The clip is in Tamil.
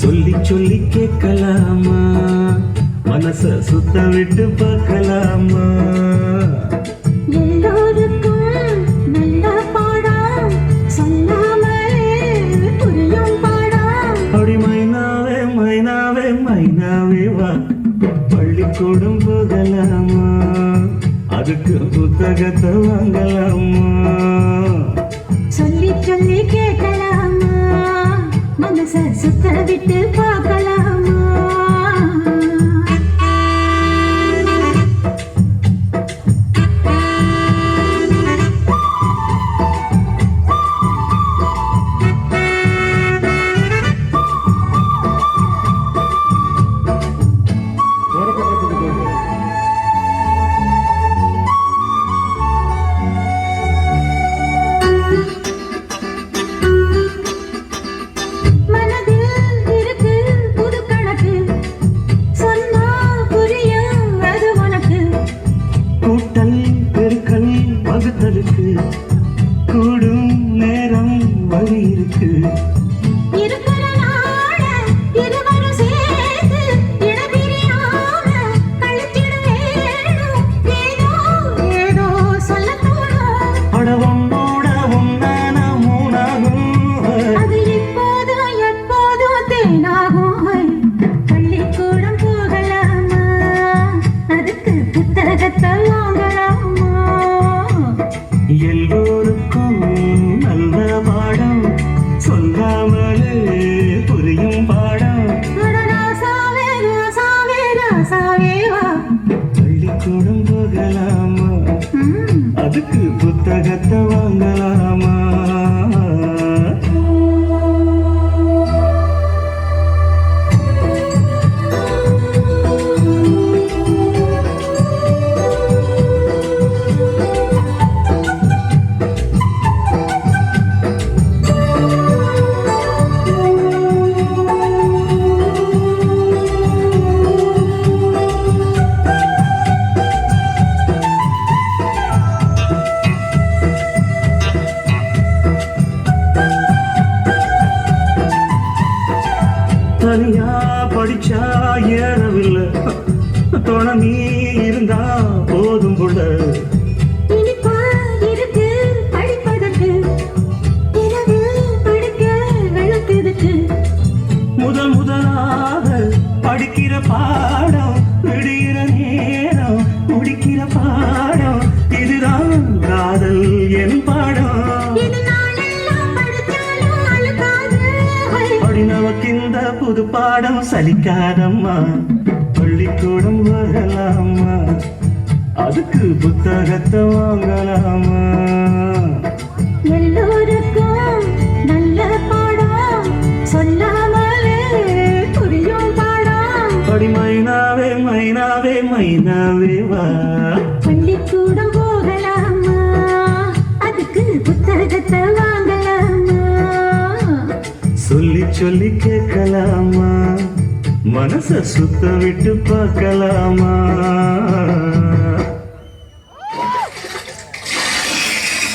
சொல்லி சொல்லி கேட்கலாமா, மனச சுத்த விட்டு பார்க்கலாமா. எல்லோருக்கும் நல்ல பாடம் சொல்லாமலே புரியும் பாடம். அப்படி மைனாவே மைனாவே மைனாவே வா, பள்ளிக்கூடம் போகலாமா, அதுக்கு புத்தகத்தை வாங்கலாமா. சொல்லி சொல்லி கேட்கலாமா, மனச சுத்த விட்டு பார்க்கலாமா. கூடும் நேரம் வழி இருக்கு. படவம்போட உண்டான மூணாகும், அது இப்போதும் எப்போதும் தேனாகும். பள்ளிக்கூடம் போகலாமா, அதுக்கு புத்தகத்தை வாங்கலாமா. எல்லோருக்கும் நல்ல பாடம் சொல்லாமலே புரியும் பாடம். ராசாவே ராசாவே ராசாவே வா, பள்ளிக்கூடம் போகலாமா, அதுக்கு புத்தகத்தை வாங்கலாமா. தனியா படிச்சா ஏறவில்லை, துணை நீ இருந்தா போதும் புள்ள. இனிப்பா இருக்கு படிப்பதற்கு, இரவு படிக்க வெளுக்குதுக்கு. முதலாக படிக்கிற பாடம், விடுகிற நேரம் முடிக்கிற பாடம், இதுதான் காதல் என் பாடம். நமக்கு இந்த புது பாடம் சலிக்காதம்மா, பள்ளிக்கூடம் வரலாமா, அதுக்கு புத்தகத்தை வாங்கலாமா. எல்லோருக்கும் நல்ல பாடம் சொல்லாமலே புரியும் பாடம். அப்படி மைனாவே மைனாவே மைனாவே வா, பள்ளிக்கூடம் போகலாமா, அதுக்கு புத்தகத்தை வாங்கலாமா. சொல்லி சொல்லி கேட்கலாமா, மனச சுத்த விட்டு பார்க்கலாமா.